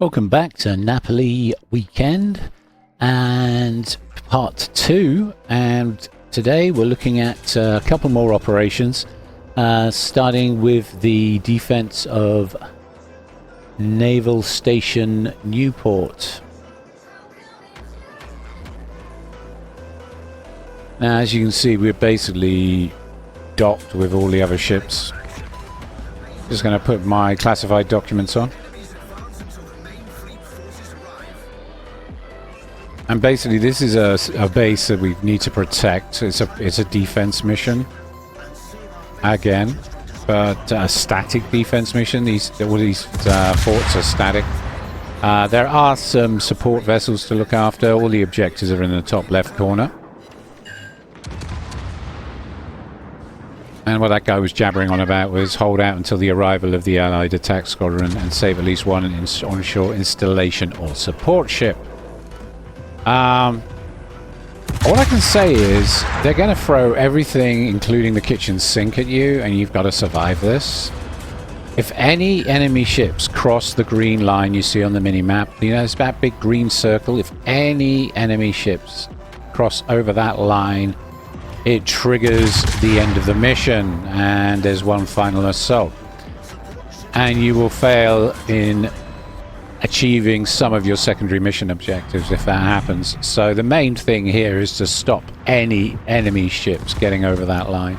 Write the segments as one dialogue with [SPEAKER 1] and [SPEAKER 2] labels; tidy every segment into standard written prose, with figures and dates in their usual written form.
[SPEAKER 1] Welcome back to Napoli Weekend and part 2, and today we're looking at a couple more operations, starting with the defense of Naval Station Newport. Now, as you can see, we're basically docked with all the other ships. Just going to put my classified documents on. And basically, this is a base that we need to protect. It's a defense mission, again, but a static defense mission. All these forts are static. There are some support vessels to look after. All the objectives are in the top left corner. And what that guy was jabbering on about was hold out until the arrival of the Allied attack squadron and save at least one onshore installation or support ship. All I can say is they're going to throw everything, including the kitchen sink, at you, and you've got to survive this. If any enemy ships cross the green line you see on the mini-map, you know, it's that big green circle. If any enemy ships cross over that line, it triggers the end of the mission, and there's one final assault. And you will fail in achieving some of your secondary mission objectives if that happens. So the main thing here is to stop any enemy ships getting over that line.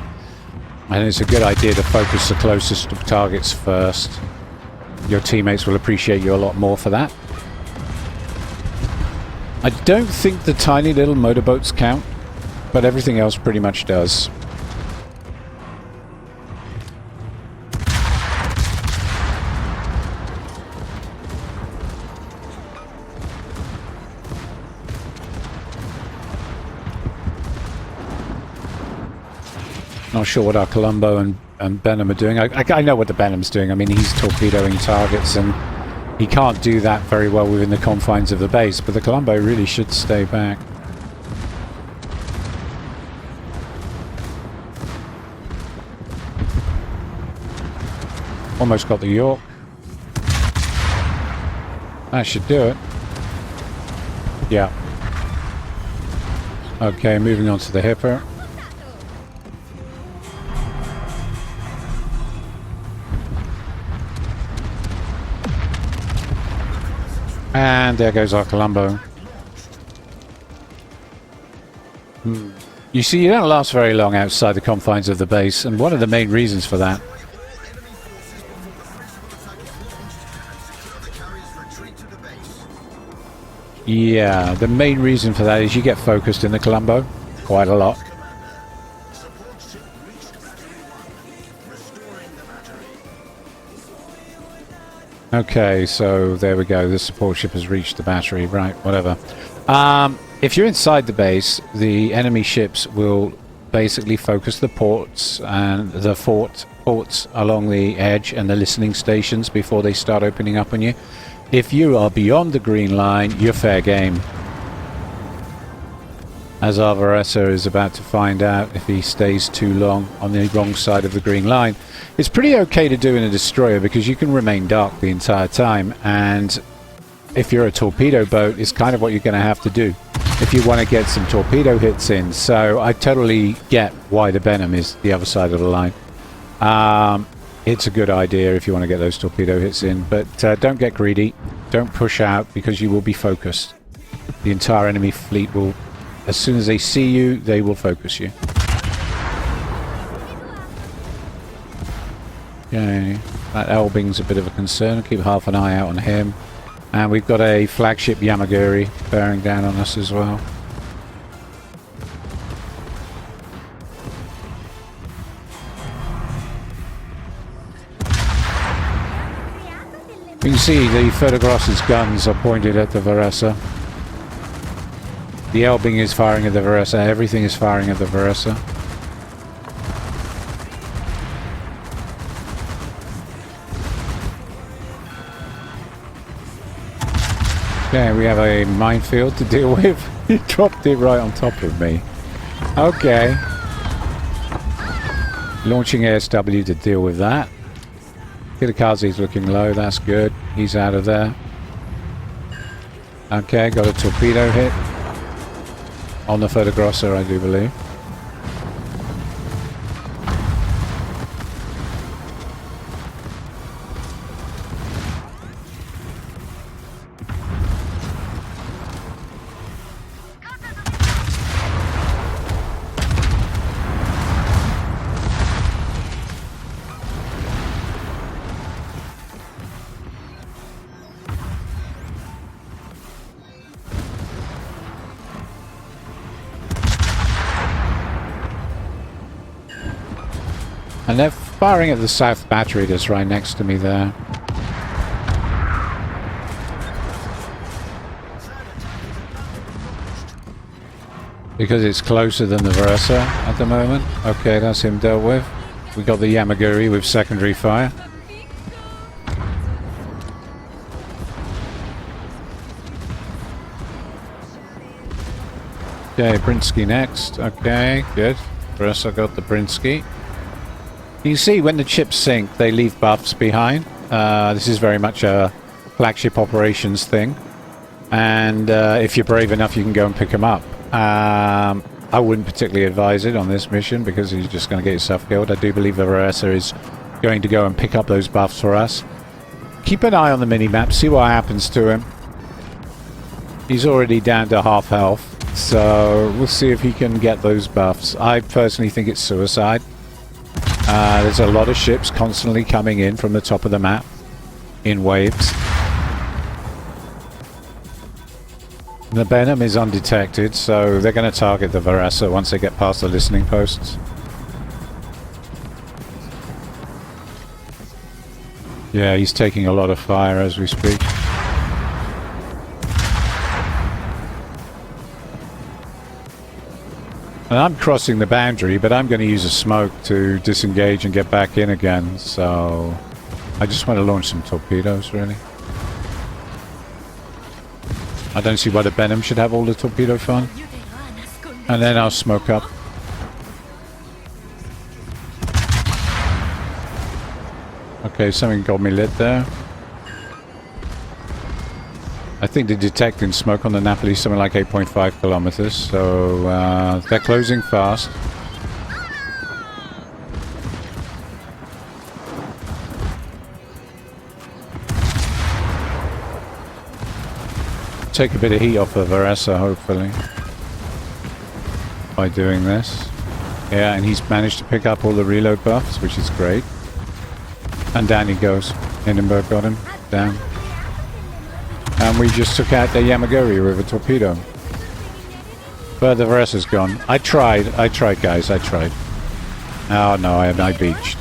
[SPEAKER 1] And it's a good idea to focus the closest targets first. Your teammates will appreciate you a lot more for that. I don't think the tiny little motorboats count, but everything else pretty much does. Not sure what our Colombo and Benham are doing. I know what the Benham's doing. I mean, he's torpedoing targets, and he can't do that very well within the confines of the base, but the Colombo really should stay back. Almost got the York. That should do it. Yeah. Okay, moving on to the Hipper. And there goes our Colombo. You see, you don't last very long outside the confines of the base, and one of the main reasons for that the main reason for that is you get focused in the Colombo quite a lot. Okay, so there we go. The support ship has reached the battery. Right, whatever. If you're inside the base, the enemy ships will basically focus the ports and the ports along the edge and the listening stations before they start opening up on you. If you are beyond the green line, you're fair game. As our Varesa is about to find out if he stays too long on the wrong side of the green line. It's pretty okay to do in a destroyer because you can remain dark the entire time, and if you're a torpedo boat, it's kind of what you're going to have to do if you want to get some torpedo hits in. So I totally get why the Benham is the other side of the line. It's a good idea if you want to get those torpedo hits in, but don't get greedy. Don't push out because you will be focused. The entire enemy fleet will, as soon as they see you, they will focus you. Okay, that Elbing's a bit of a concern. I'll keep half an eye out on him. And we've got a flagship Yamaguri bearing down on us as well. You can see the Ferdinand's guns are pointed at the Varesa. The Elbing is firing at the Varesa. Everything is firing at the Varesa. Okay, we have a minefield to deal with. He dropped it right on top of me. Okay. Launching ASW to deal with that. Kitakazi's looking low, that's good. He's out of there. Okay, got a torpedo hit. On the Prt2, I do believe. And they're firing at the south battery that's right next to me there. Because it's closer than the Versa at the moment. Okay, that's him dealt with. We got the Yamaguri with secondary fire. Okay, Brinsky next. Okay, good. Versa got the Brinsky. You see, when the chips sink, they leave buffs behind. This is very much a flagship operations thing. And if you're brave enough, you can go and pick them up. I wouldn't particularly advise it on this mission because you're just going to get yourself killed. I do believe the Versa is going to go and pick up those buffs for us. Keep an eye on the mini-map, see what happens to him. He's already down to half health, so we'll see if he can get those buffs. I personally think it's suicide. There's a lot of ships constantly coming in from the top of the map in waves. The Benham is undetected, so they're going to target the Versa once they get past the listening posts. Yeah, he's taking a lot of fire as we speak. And I'm crossing the boundary, but I'm going to use a smoke to disengage and get back in again, so I just want to launch some torpedoes, really. I don't see why the Benham should have all the torpedo fun. And then I'll smoke up. Okay, something got me lit there. I think they're detecting smoke on the Napoli, something like 8.5 kilometers, so they're closing fast. Take a bit of heat off the Versa, hopefully, by doing this. Yeah, and he's managed to pick up all the reload buffs, which is great. And down he goes. Hindenburg got him. Down. And we just took out the Yamaguri with a torpedo. But the Versa's gone. I tried guys, I tried. Oh no, I beached.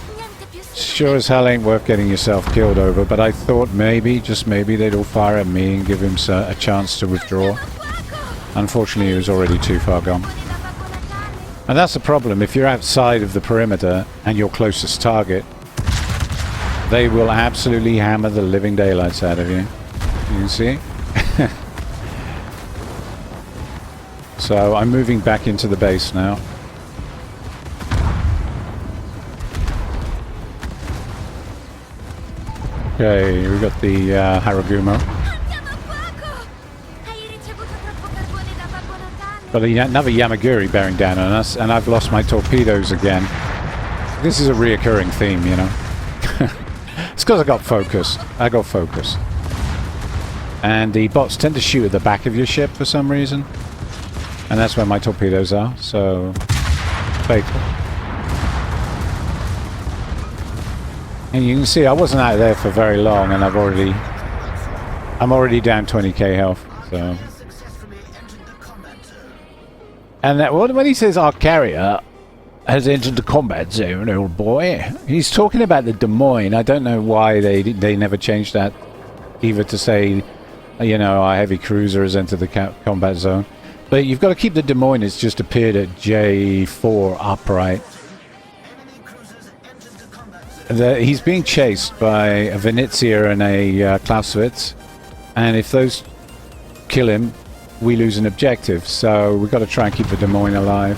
[SPEAKER 1] Sure as hell ain't worth getting yourself killed over, but I thought maybe, just maybe, they'd all fire at me and give him a chance to withdraw. Unfortunately, he was already too far gone. And that's the problem. If you're outside of the perimeter and your closest target, they will absolutely hammer the living daylights out of you. You can see? So I'm moving back into the base now. Okay, we got the Haraguma. Got another Yamaguri bearing down on us, and I've lost my torpedoes again. This is a reoccurring theme, you know. It's because I got focused. And the bots tend to shoot at the back of your ship for some reason. And that's where my torpedoes are, so fatal. And you can see I wasn't out there for very long, and I'm already down 20k health, so. And that, when he says our carrier has entered the combat zone, old boy, he's talking about the Des Moines. I don't know why they never changed that, either to say, you know, our heavy cruiser has entered the combat zone. But you've got to keep the Des Moines. It's just appeared at J4 upright. He's being chased by a Venezia and a Clausewitz, and if those kill him, we lose an objective. So we've got to try and keep the Des Moines alive.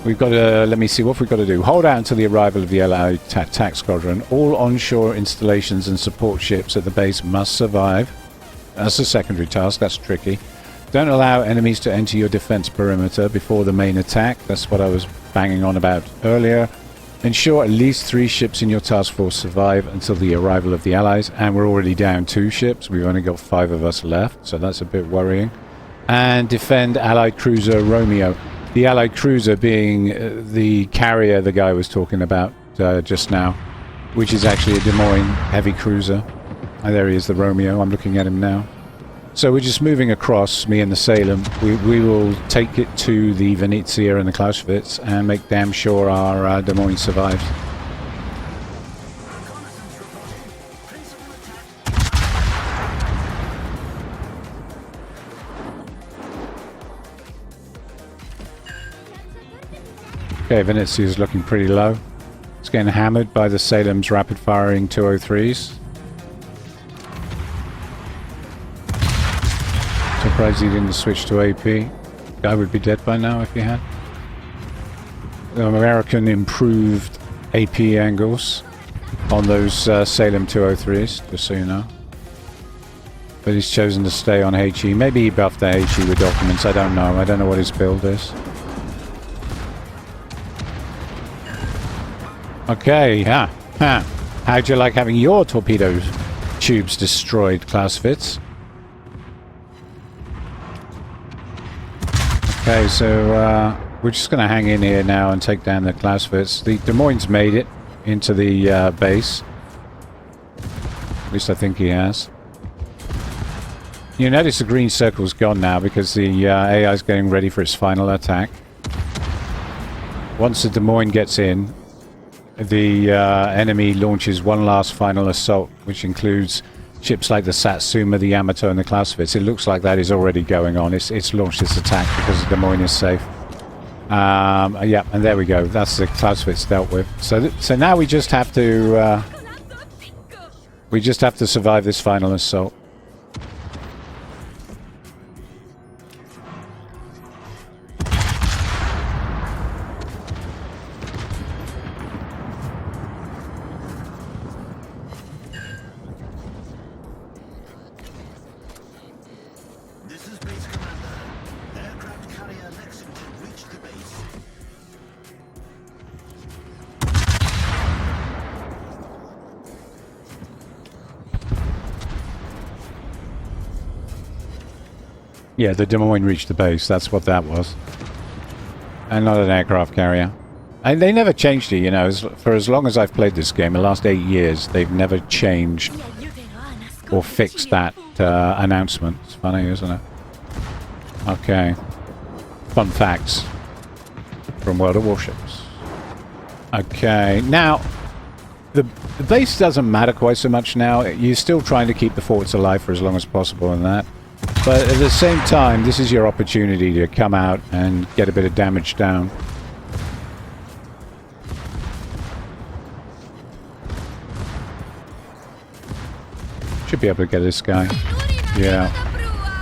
[SPEAKER 1] We've got to, let me see, what we've got to do. Hold out until the arrival of the Allied attack squadron. All onshore installations and support ships at the base must survive. That's a secondary task. That's tricky. Don't allow enemies to enter your defense perimeter before the main attack. That's what I was banging on about earlier. Ensure at least 3 ships in your task force survive until the arrival of the Allies. And we're already down 2 ships. We've only got 5 of us left, so that's a bit worrying. And defend Allied cruiser Romeo. The Allied cruiser being the carrier the guy was talking about just now, which is actually a Des Moines heavy cruiser. And there he is, the Romeo. I'm looking at him now. So we're just moving across, me and the Salem. We will take it to the Venezia and the Clausewitz and make damn sure our Des Moines survives. Okay, Venezia is looking pretty low. It's getting hammered by the Salem's rapid-firing 203s. Surprised he didn't switch to AP. Guy would be dead by now if he had. The American improved AP angles on those Salem 203s, just so you know. But he's chosen to stay on HE. Maybe he buffed the HE with documents, I don't know. I don't know what his build is. Okay, how'd you like having your torpedo tubes destroyed, Clausewitz? Okay, so we're just going to hang in here now and take down the Clausewitz. The Des Moines made it into the base. At least I think he has. You notice the green circle's gone now because the AI is getting ready for its final attack. Once the Des Moines gets in, the enemy launches one last final assault, which includes ships like the Satsuma, the Yamato, and the Clausewitz. It looks like that is already going on. It's launched its attack because Des Moines is safe. Yeah, and there we go. That's the Clausewitz dealt with. So now we just have to survive this final assault. Yeah, the Des Moines reached the base. That's what that was. And not an aircraft carrier. And they never changed it, you know. For as long as I've played this game, the last 8 years, they've never changed or fixed that announcement. It's funny, isn't it? Okay. Fun facts from World of Warships. Okay, now, the base doesn't matter quite so much now. You're still trying to keep the forts alive for as long as possible and that. But at the same time, this is your opportunity to come out and get a bit of damage down. Should be able to get this guy. Yeah.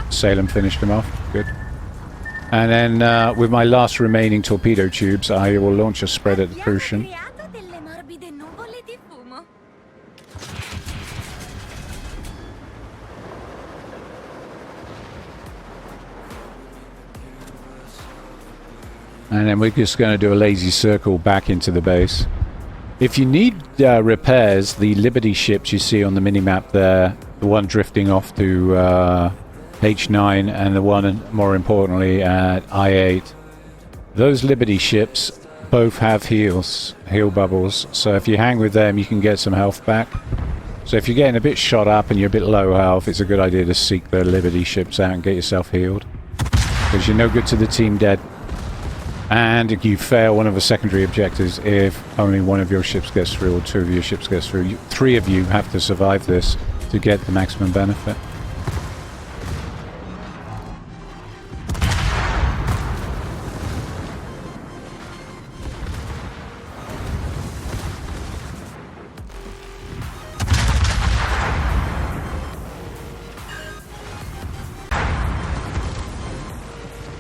[SPEAKER 1] Salem finished him off. Good. And then with my last remaining torpedo tubes, I will launch a spread at the Prussian. And then we're just going to do a lazy circle back into the base. If you need repairs, the Liberty ships you see on the minimap there, the one drifting off to H9 and the one, more importantly, at I8, those Liberty ships both have heal bubbles. So if you hang with them, you can get some health back. So if you're getting a bit shot up and you're a bit low health, it's a good idea to seek the Liberty ships out and get yourself healed. Because you're no good to the team dead. And you fail one of the secondary objectives if only one of your ships gets through or 2 of your ships gets through. 3 of you have to survive this to get the maximum benefit.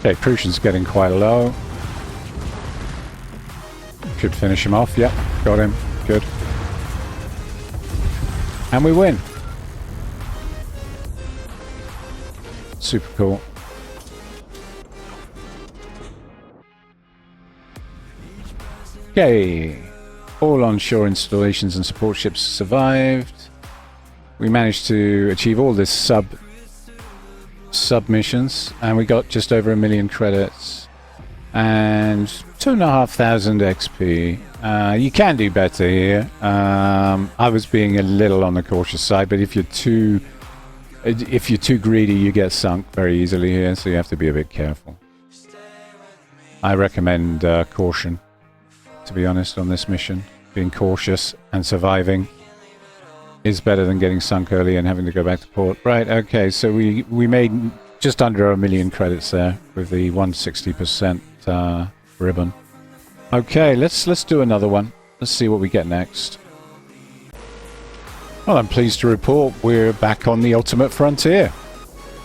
[SPEAKER 1] Okay, Prussian's getting quite low. Should finish him off. Yep, got him. Good. And we win. Super cool. Okay. All onshore installations and support ships survived. We managed to achieve all this submissions, and we got just over 1 million credits and 2,500 XP. You can do better here. I was being a little on the cautious side, but if you're too greedy, you get sunk very easily here, so you have to be a bit careful. I recommend caution, to be honest, on this mission. Being cautious and surviving is better than getting sunk early and having to go back to port. Right, okay, so we made just under 1 million credits there with the 160% ribbon. Okay, let's do another one. Let's see what we get next. Well, I'm pleased to report we're back on the ultimate frontier.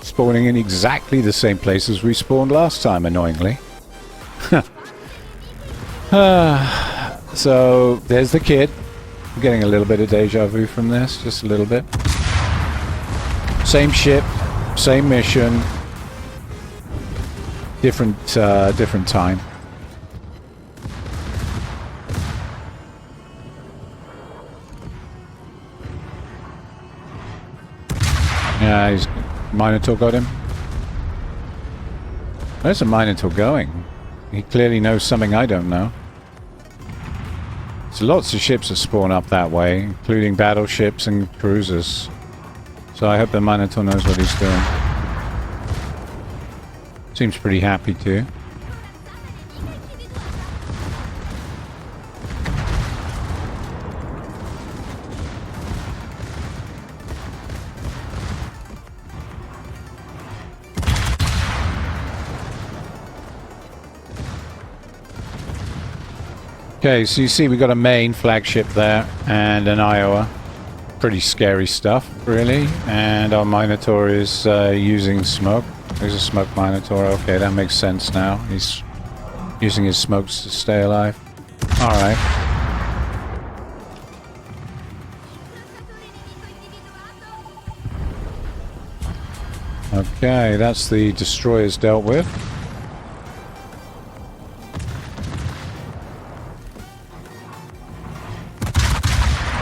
[SPEAKER 1] Spawning in exactly the same place as we spawned last time, annoyingly. So, there's the kid. I'm getting a little bit of deja vu from this, just a little bit. Same ship, same mission, different time. Yeah, Minotaur got him. Where's the Minotaur going? He clearly knows something I don't know. There's lots of ships that spawn up that way, including battleships and cruisers. So I hope the Minotaur knows what he's doing. Seems pretty happy too. Okay, so you see we got a main flagship there and an Iowa. Pretty scary stuff, really. And our Minotaur is using smoke. There's a smoke Minotaur. Okay, that makes sense now. He's using his smokes to stay alive. Alright. Okay, that's the destroyers dealt with.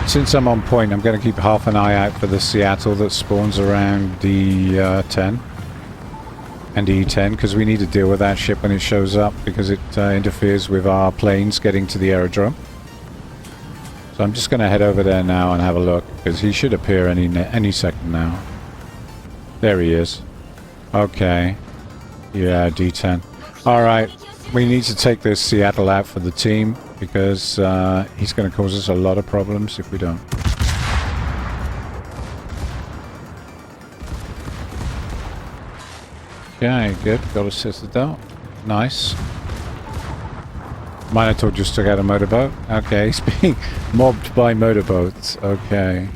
[SPEAKER 1] Since I'm on point, I'm going to keep half an eye out for the Seattle that spawns around D10 and E10, because we need to deal with that ship when it shows up, because it interferes with our planes getting to the aerodrome. So I'm just going to head over there now and have a look, because he should appear any second now. There he is. Okay. Yeah, D10. Alright, we need to take this Seattle out for the team, because he's going to cause us a lot of problems if we don't. Okay, good. Got a Citadel. Nice. Minotaur just took out a motorboat. Okay, he's being mobbed by motorboats. Okay.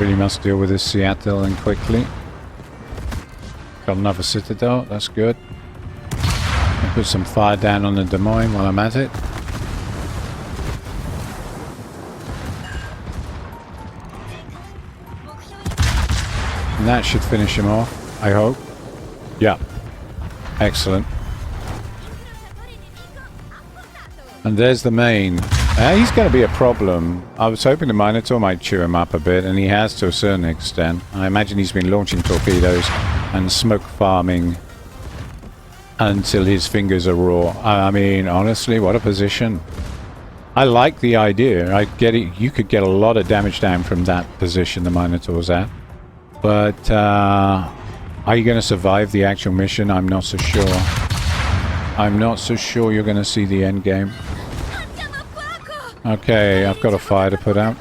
[SPEAKER 1] Really must deal with this Seattle and quickly. Got another Citadel, that's good. I'll put some fire down on the Des Moines while I'm at it. And that should finish him off, I hope. Yeah. Excellent. And there's the main. He's going to be a problem. I was hoping the Minotaur might chew him up a bit, and he has to a certain extent. I imagine he's been launching torpedoes and smoke farming until his fingers are raw. I mean, honestly, what a position. I like the idea. I get it. You could get a lot of damage down from that position the Minotaur's at. But are you going to survive the actual mission? I'm not so sure. I'm not so sure you're going to see the end game. Okay, I've got a fire to put out.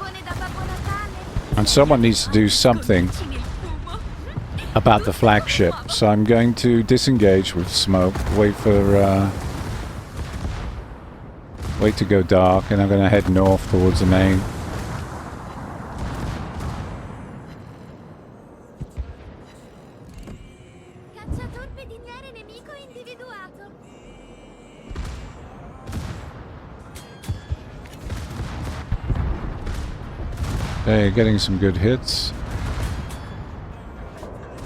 [SPEAKER 1] And someone needs to do something about the flagship. So I'm going to disengage with smoke, wait to go dark, and I'm going to head north towards the main. Okay, getting some good hits.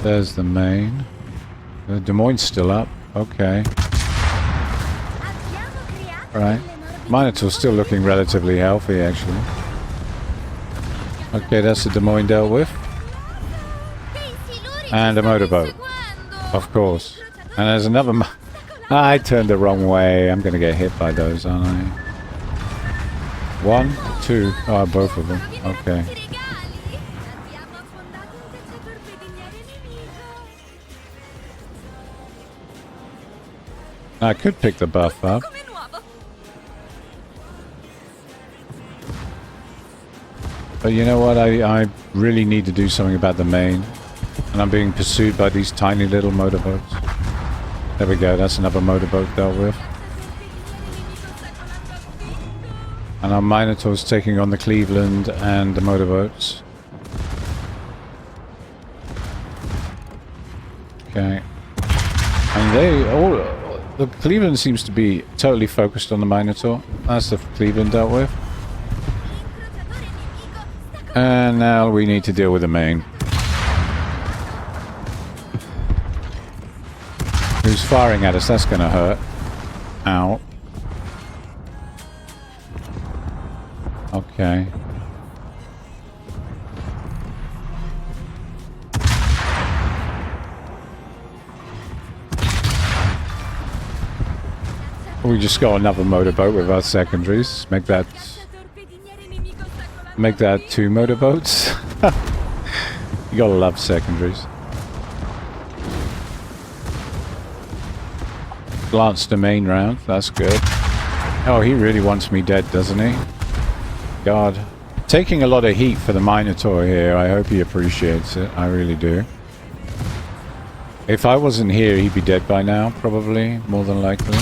[SPEAKER 1] There's the main. Des Moines still up. Okay. Alright. Minotaur's still looking relatively healthy, actually. Okay, that's the Des Moines dealt with. And a motorboat. Of course. And there's another... I turned the wrong way. I'm going to get hit by those, aren't I? 1, 2. Oh, both of them. Okay. I could pick the buff up. But you know what? I really need to do something about the main. And I'm being pursued by these tiny little motorboats. There we go. That's another motorboat dealt with. And our Minotaur's taking on the Cleveland and the motorboats. Okay. And they all... The Cleveland seems to be totally focused on the Minotaur. That's the Cleveland dealt with. And now we need to deal with the main. Who's firing at us? That's going to hurt. Ow. Okay. We just got another motorboat with our secondaries. Make that 2 motorboats. You gotta love secondaries. Glance the main round. That's good. Oh, he really wants me dead, doesn't he? God. Taking a lot of heat for the Minotaur here. I hope he appreciates it. I really do. If I wasn't here, he'd be dead by now, probably. More than likely.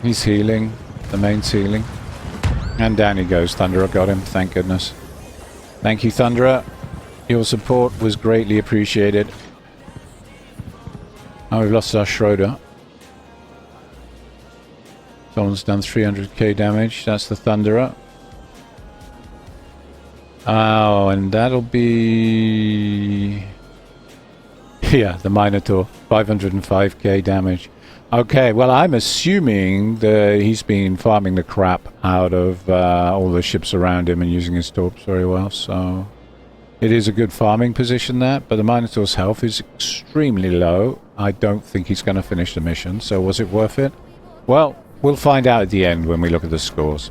[SPEAKER 1] He's healing. The main's healing. And down he goes. Thunderer got him. Thank goodness. Thank you, Thunderer. Your support was greatly appreciated. Oh, we've lost our Schroeder. Someone's done 300k damage. That's the Thunderer. Oh, and that'll be... Yeah, the Minotaur. 505k damage. Okay, well, I'm assuming that he's been farming the crap out of all the ships around him and using his torps very well, so... It is a good farming position there, but the Minotaur's health is extremely low. I don't think he's going to finish the mission, so was it worth it? Well, we'll find out at the end when we look at the scores.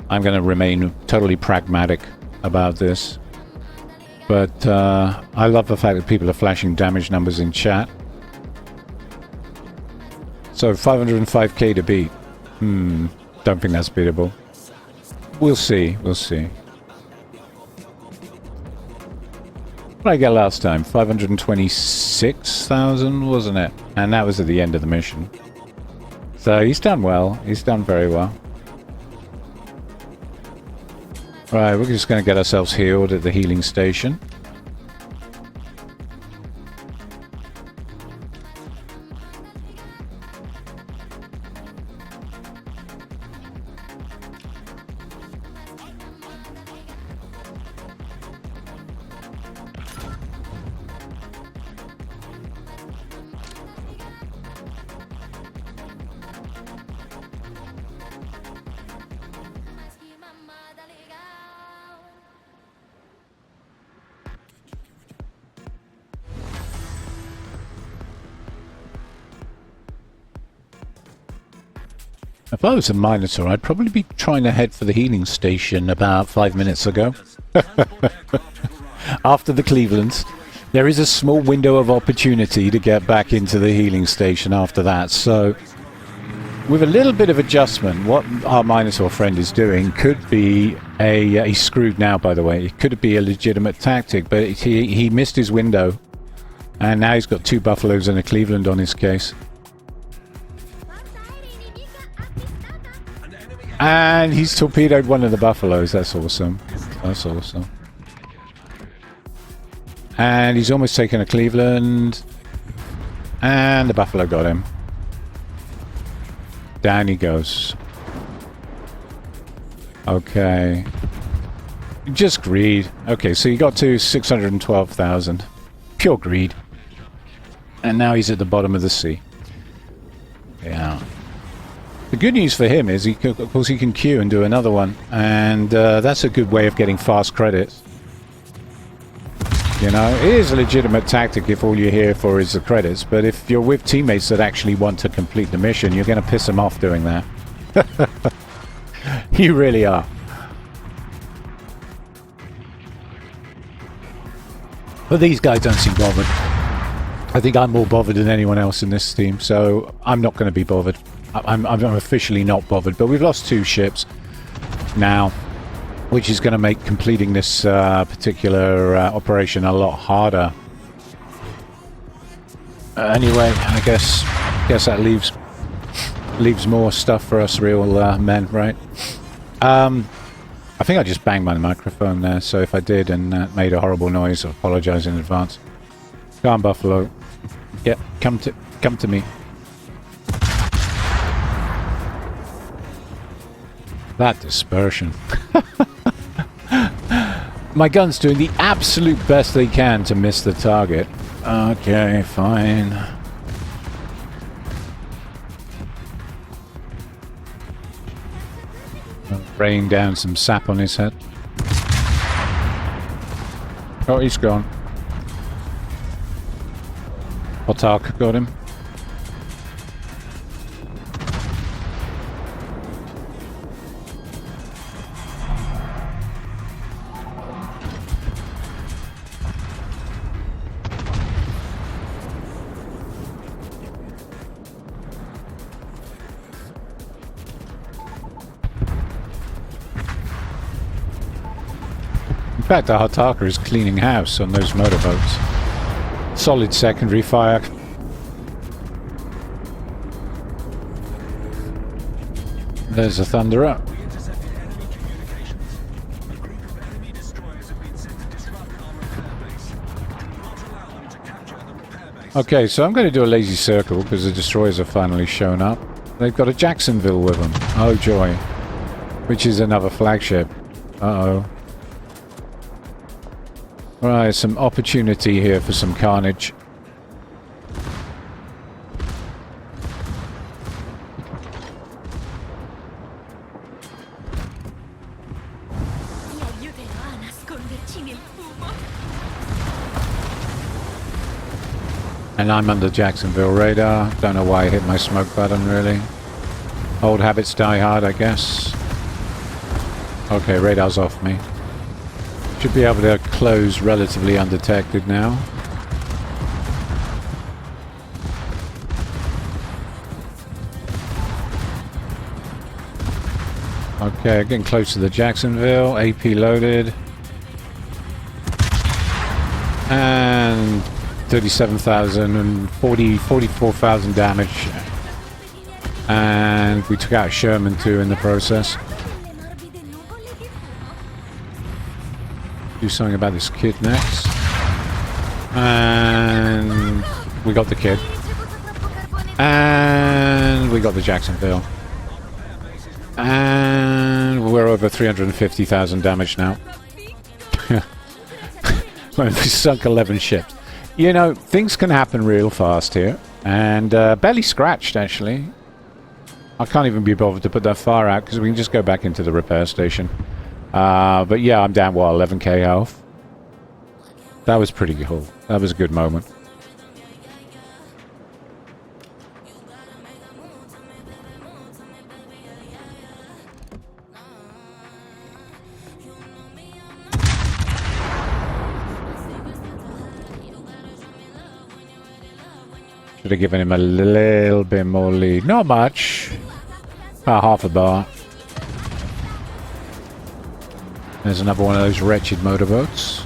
[SPEAKER 1] I'm going to remain totally pragmatic about this. But I love the fact that people are flashing damage numbers in chat. So 505k to beat. Don't think that's beatable. We'll see. We'll see. What did I get last time? 526,000, wasn't it? And that was at the end of the mission. So he's done well. He's done very well. Right, we're just going to get ourselves healed at the healing station. If I was a Minotaur, I'd probably be trying to head for the healing station about 5 minutes ago. After the Clevelands. There is a small window of opportunity to get back into the healing station after that, so... With a little bit of adjustment, what our Minotaur friend is doing could be a... he's screwed now, by the way. It could be a legitimate tactic, but he missed his window. And now he's got 2 Buffaloes and a Cleveland on his case. And he's torpedoed one of the Buffaloes. That's awesome. That's awesome. And he's almost taken a Cleveland. And the Buffalo got him. Down he goes. Okay. Just greed. Okay, so you got to 612,000. Pure greed. And now he's at the bottom of the sea. Yeah. The good news for him is, of course, he can queue and do another one. And that's a good way of getting fast credits. You know, it is a legitimate tactic if all you're here for is the credits. But if you're with teammates that actually want to complete the mission, you're going to piss them off doing that. You really are. But these guys don't seem bothered. I think I'm more bothered than anyone else in this team, so I'm not going to be bothered. I'm officially not bothered. But we've lost 2 ships now, which is going to make completing this particular operation a lot harder. Anyway, I guess that leaves more stuff for us real men, right? I think I just banged my microphone there, so if I did and made a horrible noise, I apologize in advance. Come on, Buffalo. Yep, come to me. That dispersion. My gun's doing the absolute best they can to miss the target. Okay, fine. Raining down some sap on his head. Oh, he's gone. Otak got him. In fact, the Hataka is cleaning house on those motorboats. Solid secondary fire. There's a Thunderer. Okay, so I'm going to do a lazy circle because the destroyers have finally shown up. They've got a Jacksonville with them. Oh joy. Which is another flagship. Uh-oh. Right, some opportunity here for some carnage. And I'm under Jacksonville radar. Don't know why I hit my smoke button, really. Old habits die hard, I guess. Okay, radar's off me. Should be able to close relatively undetected now. Okay, getting close to the Jacksonville. AP loaded. And 37,000 and 44,000 damage. And we took out Sherman too in the process. Do something about this kid next. And we got the kid. And we got the Jacksonville. And we're over 350,000 damage now. We sunk 11 ships. You know, things can happen real fast here. And barely scratched, actually. I can't even be bothered to put that fire out because we can just go back into the repair station. But yeah, I'm down, what, 11k health? That was pretty cool. That was a good moment. Should have given him a little bit more lead. Not much. About half a bar. There's another one of those wretched motorboats.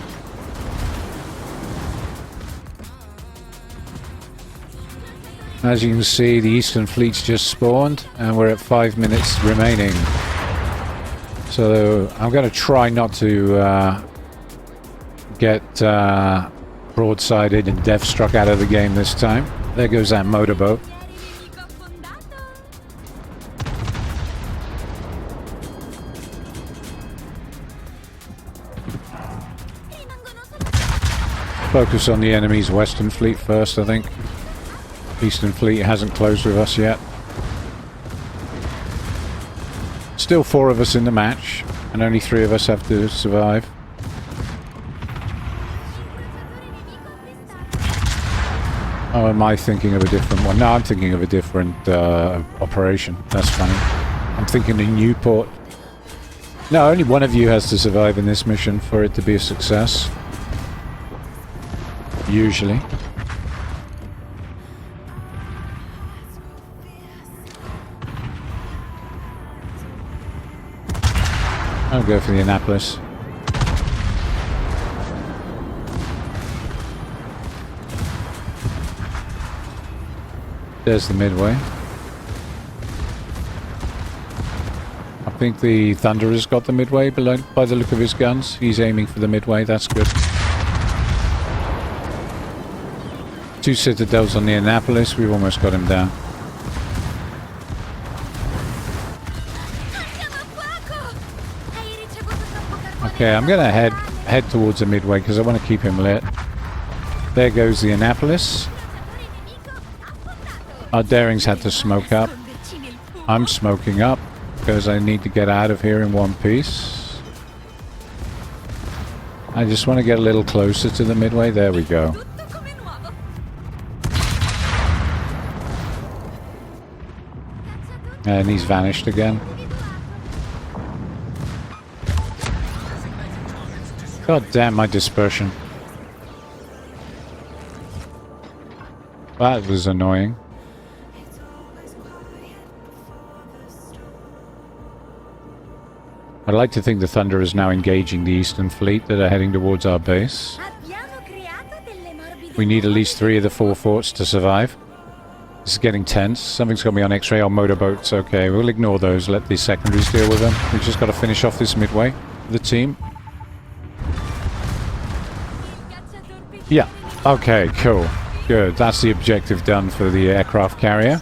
[SPEAKER 1] As you can see, the Eastern Fleet's just spawned, and we're at 5 minutes remaining. So I'm going to try not to get broadsided and death struck out of the game this time. There goes that motorboat. Focus on the enemy's western fleet first, I think. Eastern fleet hasn't closed with us yet. Still 4 of us in the match, and only 3 of us have to survive. Oh, am I thinking of a different one? No, I'm thinking of a different operation. That's funny. I'm thinking of Newport. No, only one of you has to survive in this mission for it to be a success. Usually. I'll go for the Annapolis. There's the Midway. I think the Thunderer's got the Midway by the look of his guns. He's aiming for the Midway, that's good. 2 Citadels on the Annapolis, we've almost got him down. Okay, I'm gonna head towards the Midway because I want to keep him lit. There goes the Annapolis. Our Darings had to smoke up. I'm smoking up because I need to get out of here in one piece. I just want to get a little closer to the Midway. There we go. And he's vanished again. God damn my dispersion. That was annoying. I'd like to think the Thunder is now engaging the Eastern Fleet that are heading towards our base. We need at least 3 of the 4 forts to survive. This is getting tense. Something's got me on X-ray or motorboats. Okay, we'll ignore those. Let the secondaries deal with them. We've just got to finish off this Midway. The team. Yeah. Okay, cool. Good. That's the objective done for the aircraft carrier.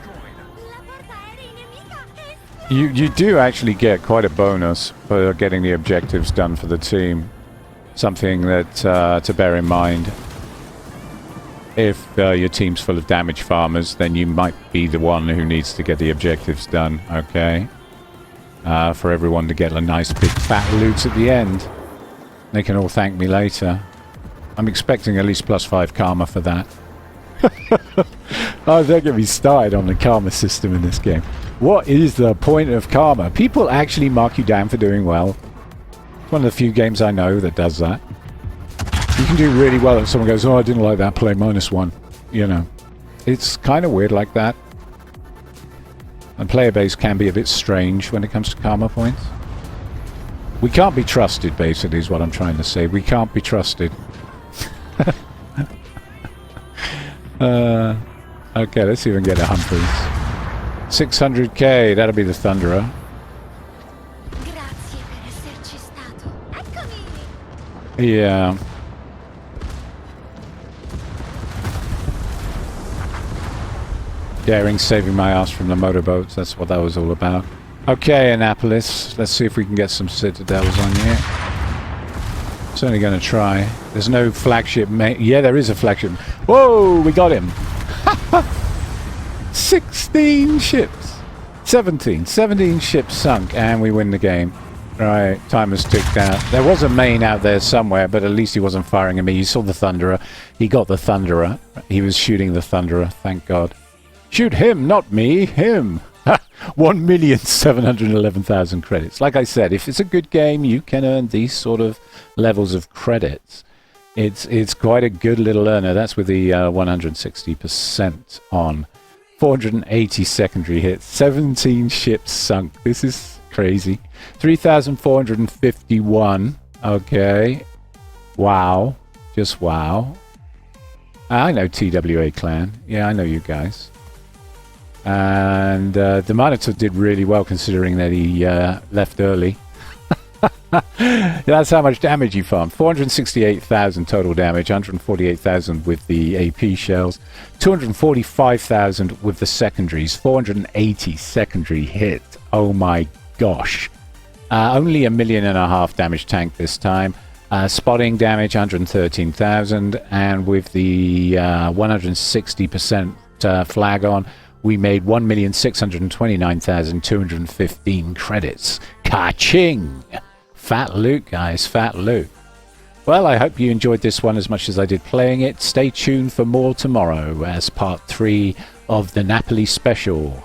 [SPEAKER 1] You do actually get quite a bonus for getting the objectives done for the team. Something that to bear in mind. If your team's full of damage farmers, then you might be the one who needs to get the objectives done, okay? For everyone to get a nice big fat loot at the end. They can all thank me later. I'm expecting at least +5 karma for that. Oh, don't get me started on the karma system in this game. What is the point of karma? People actually mark you down for doing well. It's one of the few games I know that does that. You can do really well if someone goes, oh, I didn't like that play, -1. You know. It's kind of weird like that. And player base can be a bit strange when it comes to karma points. We can't be trusted, basically, is what I'm trying to say. We can't be trusted. Okay, let's see if we can get a Humphreys. 600k, that'll be the Thunderer. Yeah. Daring saving my ass from the motorboats, that's what that was all about. Okay, Annapolis, let's see if we can get some Citadels on here. Certainly going to try. There's no flagship. Yeah, there is a flagship. Whoa, we got him. 16 ships. 17 ships sunk, and we win the game. Right, time has ticked out. There was a main out there somewhere, but at least he wasn't firing at me. You saw the Thunderer. He got the Thunderer. He was shooting the Thunderer, thank God. Shoot him, not me, him. 1,711,000 credits. Like I said, if it's a good game, you can earn these sort of levels of credits. It's quite a good little earner. That's with the 160% on. 480 secondary hits. 17 ships sunk. This is crazy. 3,451. Okay. Wow. Just wow. I know TWA Clan. Yeah, I know you guys. And the Monitor did really well considering that he left early. That's how much damage he farmed. 468,000 total damage, 148,000 with the AP shells, 245,000 with the secondaries, 480 secondary hit. Oh my gosh. Only 1.5 million damage tank this time. Spotting damage 113,000, and with the 160% flag on, we made 1,629,215 credits. Ka-ching! Fat loot, guys, fat loot. Well, I hope you enjoyed this one as much as I did playing it. Stay tuned for more tomorrow as part 3 of the Napoli special.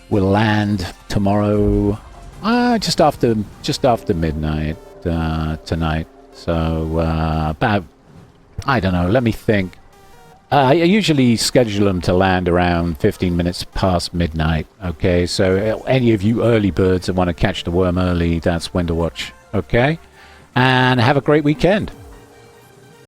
[SPEAKER 1] We'll land tomorrow just after midnight tonight. So about, I don't know, let me think. I usually schedule them to land around 15 minutes past midnight. Okay, so any of you early birds that want to catch the worm early, that's when to watch. Okay, and have a great weekend.